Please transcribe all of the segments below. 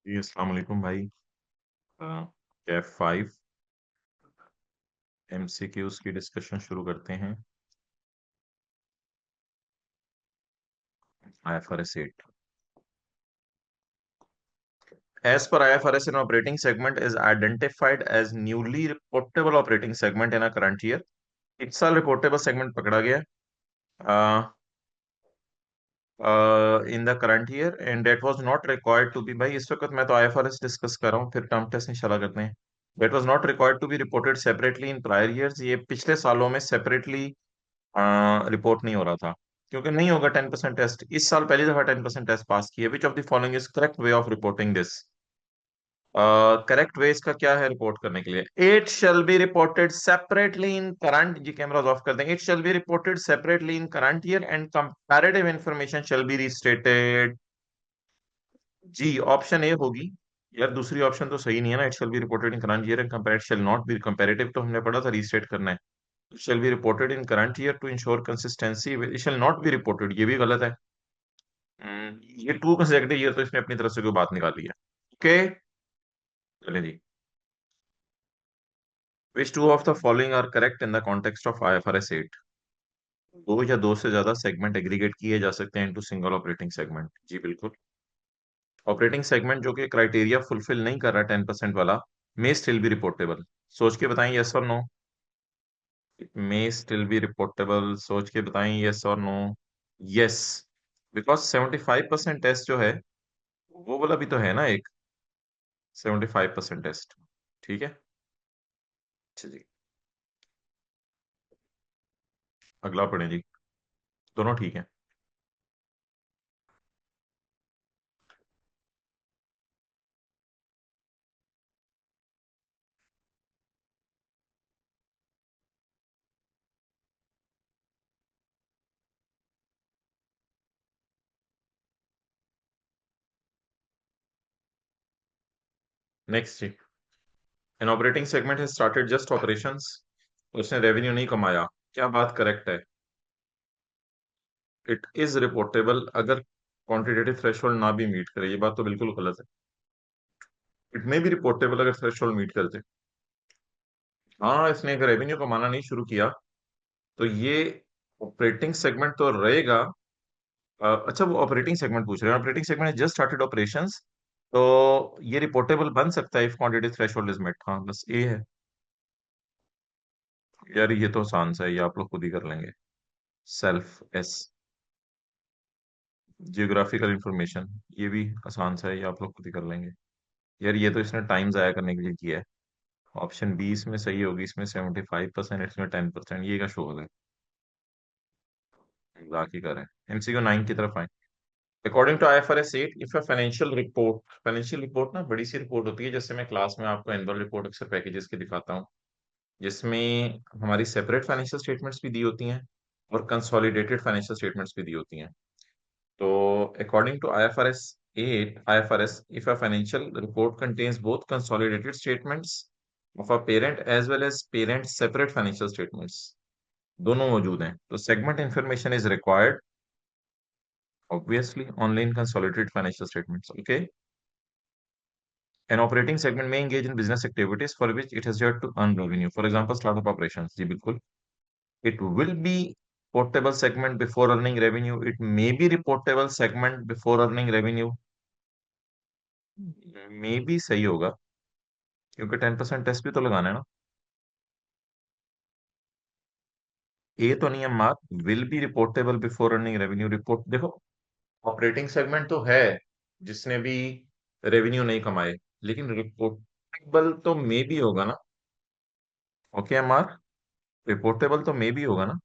जी अस्सलाम वालेकुम भाई। कैफ 5 एमसीक्यूज की डिस्कशन शुरू करते हैं। IFRS 8 as per IFRS, an operating segment is identified as newly reportable operating segment in a current year। इस साल रिपोर्टेबल सेगमेंट पकड़ा गया in the current year and that was not required to be. भाई इस वक्त मैं तो IFRS discuss कर रहा हूँ, फिर टर्म टेस्ट इंशाल्लाह करते हैं। That was not required to be reported separately in prior years. ये पिछले सालों में सेपरेटली रिपोर्ट नहीं हो रहा था, क्योंकि नहीं होगा 10% टेस्ट। इस साल पहली दफा 10% टेस्ट पास किया। Which of the following is correct way of reporting this? Correct way इसका क्या है रिपोर्ट करने के लिए? It shall be reported separately in current, जी कैमरास ऑफ कर देंगे। It shall be reported separately in current year and comparative information shall be restated. जी ऑप्शन ए होगी। यार दूसरी ऑप्शन तो सही नहीं है ना। It shall be reported in current year and comparative shall not be. Comparative तो हमने पढ़ा था, रीस्टेट करना है। Shall be reported in current year to ensure consistency it shall not be reported, ये भी गलत है। ये टू कंसेक्यूटिव ईयर तो इसने अपनी तरफ से कोई बात निकाली है। ओके, चलें जी। Which two of the following are correct in the context of IFRS 8? दो या दो से ज्यादा सेगमेंट एग्रीगेट किए जा सकते हैं इनटू सिंगल ऑपरेटिंग सेगमेंट। जी बिल्कुल। ऑपरेटिंग सेगमेंट जो कि क्राइटेरिया फुलफिल नहीं कर रहा 10% वाला मे स्टिल बी रिपोर्टेबल। सोच के बताएं यस और no. May still be reportable, सोच के बताएं यस और नो। यस, बिकॉज 75% टेस्ट जो है वो वाला भी तो है ना एक। 75% टेस्ट। ठीक है। अच्छा जी, अगला पढ़ें जी। दोनों ठीक है। नेक्स्ट जी। An operating segment has started just operations. उसने रेवेन्यू नहीं कमाया। क्या बात करेक्ट है? इट इज रिपोर्टेबल अगर क्वांटिटेटिव थ्रेशोल्ड ना भी मीट करे। ये बात तो बिल्कुल गलत है। इट मे बी रिपोर्टेबल अगर थ्रेशोल्ड मीट करते। हाँ, इसने अगर रेवेन्यू कमाना नहीं शुरू किया तो ये ऑपरेटिंग सेगमेंट तो रहेगा। अच्छा, वो ऑपरेटिंग सेगमेंट पूछ रहे हैं। Operating segment just started operations, तो ये रिपोर्टेबल बन सकता है if quantity threshold is met. हाँ बस ये है। यार ये तो आसान सा है, ये आप लोग खुद ही कर लेंगे। सेल्फ एस, जियोग्राफिकल इंफॉर्मेशन, ये भी आसान सा है, ये आप लोग खुद ही कर लेंगे। यार ये तो इसने टाइम जाया करने के लिए किया है। ऑप्शन बी इसमें सही होगी। इसमें 75%, इसमें 10%, ये का शो होगा। बाकी करें। MCQ 9 की तरफ आए। According to IFRS 8, if a financial report ना बड़ी सी रिपोर्ट होती है। जैसे मैं क्लास में आपको एनुअल रिपोर्ट अक्सर पैकेजेस की दिखाता हूँ, जिसमें हमारी सेपरेट फाइनेंशियल स्टेटमेंट्स भी दी होती हैं और कंसोलिडेटेड फाइनेंशियल स्टेटमेंट्स भी दी होती हैं। तो according to IFRS 8, if a financial report contains both consolidated statements of a parent as well as parent separate financial statements, दोनों मौजूद हैं, तो segment information is required obviously only in consolidated financial statements. Okay. An operating segment may engage in business activities for which it has yet to earn revenue. For example, startup operations. जी बिल्कुल। It will be reportable segment before earning revenue. It may be reportable segment before earning revenue. मे भी सही होगा, क्योंकि 10% test भी तो लगाना है ना। ए तो नहीं है mark. Will be reportable before earning revenue. Report देखो, ऑपरेटिंग सेगमेंट तो है जिसने भी रेवेन्यू नहीं कमाए, लेकिन रिपोर्टेबल तो मे भी होगा ना। ओके मार्क, रिपोर्टेबल तो मे भी होगा ना।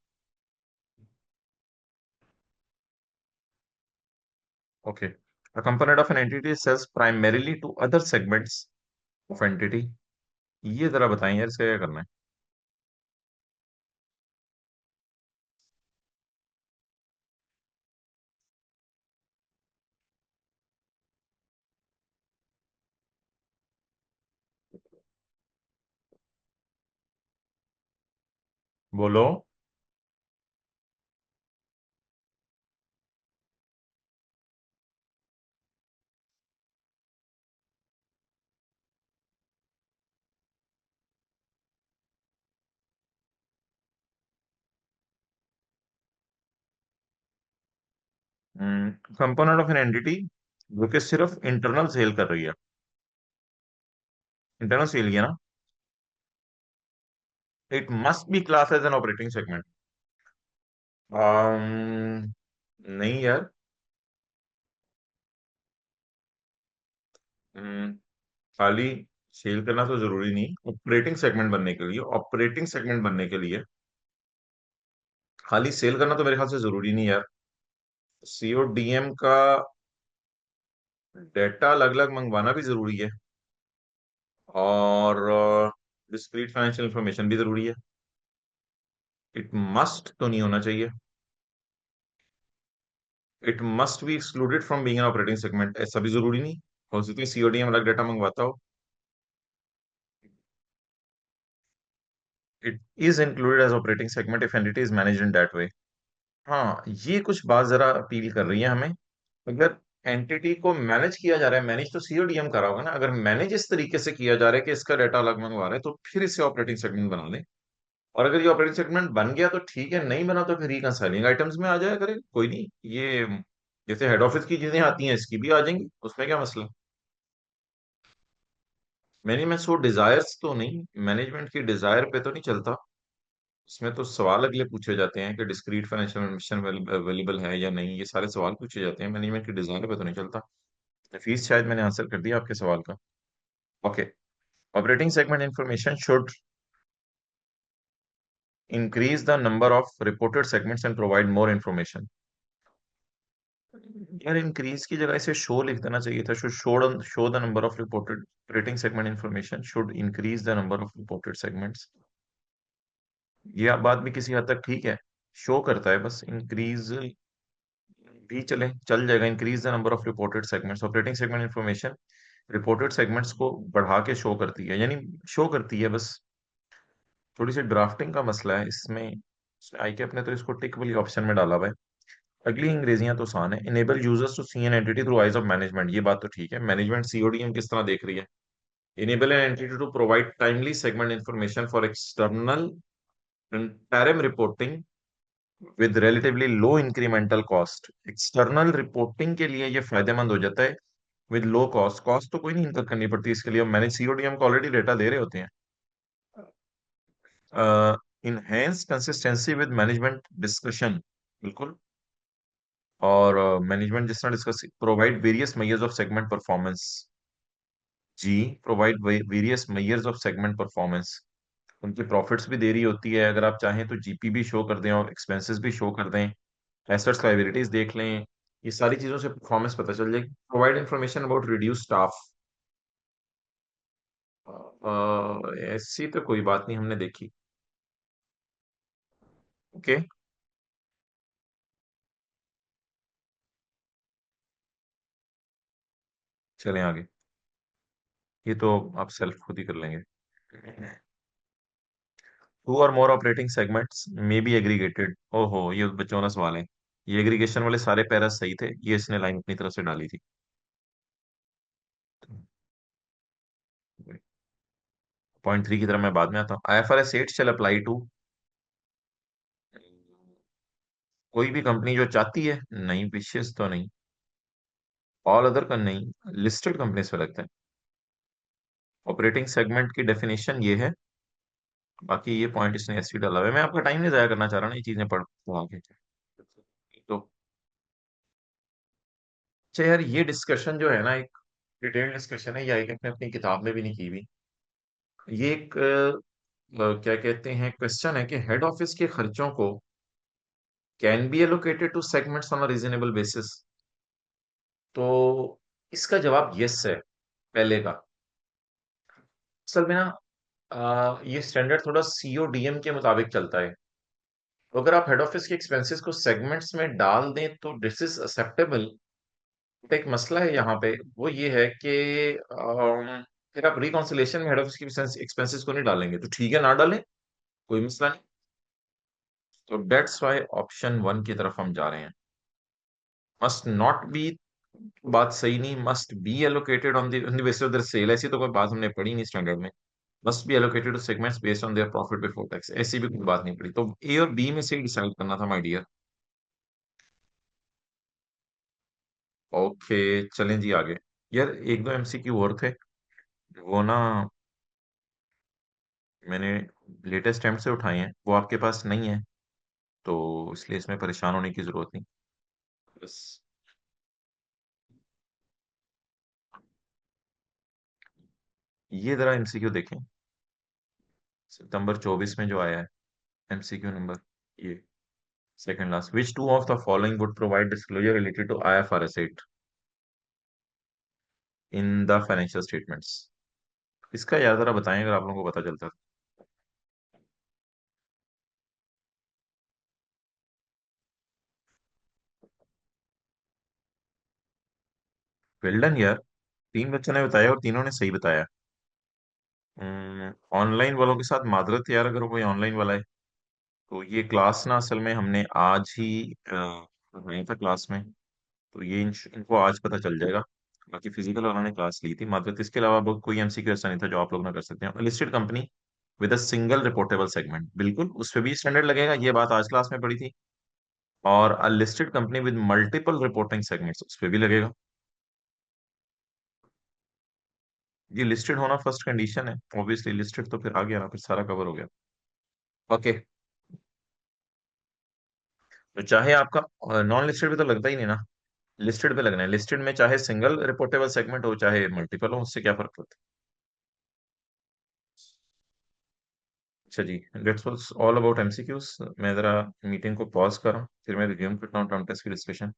Okay. A component of an entity sells primarily to other segments of entity। ये जरा बताएं यार, इसका क्या करना है? बोलो। कंपोनेंट ऑफ एन एंटिटी जो कि सिर्फ इंटरनल सेल कर रही है, इंटरनल सेल ही है ना। It must be class as an operating segment. नहीं यार। हम्म, खाली सेल करना तो जरूरी नहीं, ऑपरेटिंग सेगमेंट बनने के लिए, ऑपरेटिंग सेगमेंट बनने के लिए खाली सेल करना तो मेरे ख्याल से जरूरी नहीं यार। सीओडीएम का डेटा अलग अलग मंगवाना भी जरूरी है, और डिस्क्रीट फाइनेंशियल इंफॉर्मेशन भी जरूरी है। इट मस्ट तो नहीं होना चाहिए। It must be excluded from being an operating segment, ऐसा भी जरूरी नहीं। हो सकता है सीओडीएम अलग डाटा मंगवाता हो। It is included as operating segment if entity is managed in that way. हाँ, ये कुछ बात जरा अपील कर रही है हमें। अगर एंटिटी को मैनेज किया जा रहा है, मैनेज तो सीओडीएम करा होगा ना, अगर मैनेज इस तरीके से किया जा रहा है कि इसका डाटा अलग मंगवा रहे हैं, तो फिर इसे ऑपरेटिंग सेगमेंट बना लें। और अगर ये ऑपरेटिंग सेगमेंट बन गया तो ठीक है, नहीं बना तो फिर रिकंसाइलिंग आइटम्स में आ जाया करे, कोई नहीं। ये जैसे हेड ऑफिस की चीजें आती हैं, इसकी भी आ जाएंगी, उसमें क्या मसला। मैनेजमेंट सो डिजायर्स तो नहीं, मैनेजमेंट की डिजायर पे तो नहीं चलता। इसमें तो सवाल अगले पूछे जाते हैं कि डिस्क्रीट फाइनेंशियल इन्फॉर्मेशन अवेलेबल है या नहीं, ये सारे सवाल पूछे जाते हैं, मैनेजमेंट की डिजायर पे तो नहीं चलता। फीस शायद मैंने आंसर कर दिया आपके सवाल का। Okay. Operating segment information should increase the number of reported segments and provide more information. यार, इंक्रीज की जगह इसे शो लिख देना चाहिए था। Show the number of reported operating segment information should increase the number of reported segments. ये बात भी किसी हद तक ठीक है, शो करता है, बस इंक्रीज भी चल जाएगा। Increase the number of reported segments, operating segment information reported segments को बढ़ा के शो करती है, यानी शो करती है बस। थोड़ी सी ड्राफ्टिंग का मसला है इसमें आई के अपने तो इसको टिक वाली ऑप्शन में डाला हुआ है। अगली अंग्रेजियां तो आसान है। Enable users to see an entity through eyes of management, ये बात तो ठीक है, मैनेजमेंट सीओडीएम किस तरह देख रही है। Enable an entity to provide timely segment information for external interim reporting with relatively low incremental cost. External reporting के लिए ये फायदेमंद हो जाता है विद लो कॉस्ट। कॉस्ट तो कोई नहीं इनकर करनी पड़ती इसके लिए, मैनेज सीओडीएम को ऑलरेडी डेटा दे रहे होते हैं। Enhance consistency with management discussion, बिल्कुल। और मैनेजमेंट जिस तरह discuss, provide various measures of segment performance. जी, provide various measures of segment performance. उनकी प्रॉफिट्स भी दे रही होती है, अगर आप चाहें तो जीपी भी शो कर दें और एक्सपेंसेस भी शो कर दें, एसेट्स लायबिलिटीज देख लें, ये सारी चीजों से परफॉर्मेंस पता चल जाएगी। Provide information about reduce staff. ऐसी तो कोई बात नहीं हमने देखी। ओके, चलें आगे। ये तो आप सेल्फ खुद ही कर लेंगे। Two or more operating segments may be aggregated. ओहो, ये बच्चों वाला सवाल है। ये एग्रीगेशन वाले सारे पैरा सही थे, ये इसने लाइन अपनी तरफ से डाली थी। पॉइंट थ्री की तरफ मैं बाद में आता हूँ। आईएफआरएस 8 शैल अप्लाई टू कोई भी कंपनी जो चाहती है, नहीं विशेष तो नहीं, ऑल अदर का नहीं, लिस्टेड कंपनीज पे लगता है। ऑपरेटिंग सेगमेंट की डेफिनेशन ये है, बाकी ये पॉइंट इसने ऐसे ही डाला हुआ है। मैं आपका टाइम नहीं जाया करना चाह रहा ना, ये चीजें पढ़ के। तो अच्छा यार, ये डिस्कशन जो है ना, एक डिटेल डिस्कशन है, या एक अपने अपनी किताब में भी नहीं की हुई। ये एक क्या कहते हैं, क्वेश्चन है कि हेड ऑफिस के खर्चों को can be allocated to segments on a reasonable basis. तो इसका जवाब यस है, पहले का। असल में ना, ये स्टैंडर्ड थोड़ा सीओडीएम के मुताबिक चलता है। तो अगर आप हेड ऑफिस के एक्सपेंसेस को सेगमेंट्स में डाल दें तो दिस इज एक्सेप्टेबल। तो एक मसला है यहाँ पे, वो ये है कि फिर आप रिकॉन्सिलेशन में हेड ऑफिस के एक्सपेंसेस को नहीं डालेंगे तो ठीक है, ना डालें, कोई मसला नहीं। तो डेट्स वाई ऑप्शन वन की तरफ हम जा रहे हैं। मस्ट नॉट बी, बात सही नहीं, must be allocated on the basis of their sale, ऐसी तो कोई बात हमने पढ़ी नहीं स्टैंडर्ड में। Must be allocated to segments based on their profit before tax, ऐसी भी कोई बात नहीं पड़ी। तो ए और बी में से डिसाइड करना था माय डियर। ओके, चलें जी आगे। यार एक दो एमसीक्यू और थे, वो ना मैंने लेटेस्ट टाइम से उठाए हैं, वो आपके पास नहीं है, तो इसलिए इसमें परेशान होने की जरूरत नहीं। बस ये जरा एमसीक्यू देखें, सितंबर 24 में जो आया है, एमसीक्यू नंबर ये second last, which two of the following would provide disclosure related to IFRS 8 in the financial statements. इसका यार जरा बताएं अगर आप लोगों को पता चलता है। वेल डन यार, तीन बच्चों ने बताया और तीनों ने सही बताया। ऑनलाइन वालों के साथ माजरत यार, अगर कोई ऑनलाइन वाला है, तो ये क्लास ना असल में हमने आज ही नहीं था क्लास में, तो ये इनको आज पता चल जाएगा। बाकी फिजिकल वालों ने क्लास ली थी मात्र, इसके अलावा बहुत कोई एमसीक्यू ऐसा नहीं था जो आप लोग ना कर सकते हैं। Listed company with a single reportable segment, बिल्कुल उस पर भी स्टैंडर्ड लगेगा, ये बात आज क्लास में पढ़ी थी। और a listed company with multiple reporting segments, उस पर भी लगेगा। ये लिस्टेड होना फर्स्ट कंडीशन है, ऑब्वियसली लिस्टेड तो फिर आ गया ना, फिर सारा कवर हो गया। ओके, तो चाहे आपका नॉन लिस्टेड पे तो लगता ही नहीं ना, लिस्टेड पे लगना है। लिस्टेड में चाहे सिंगल रिपोर्टेबल सेगमेंट हो चाहे मल्टीपल हो, उससे क्या फर्क पड़ता है। अच्छा जी, let's was all about MCQs. मैं जरा मीटिंग को पॉज कर रहा हूँ, फिर मैं रिज्यूम करता हूँ टर्म टेस्ट की डिस्कशन।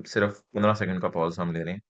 सिर्फ 15 सेकंड का पॉज हम ले रहे हैं।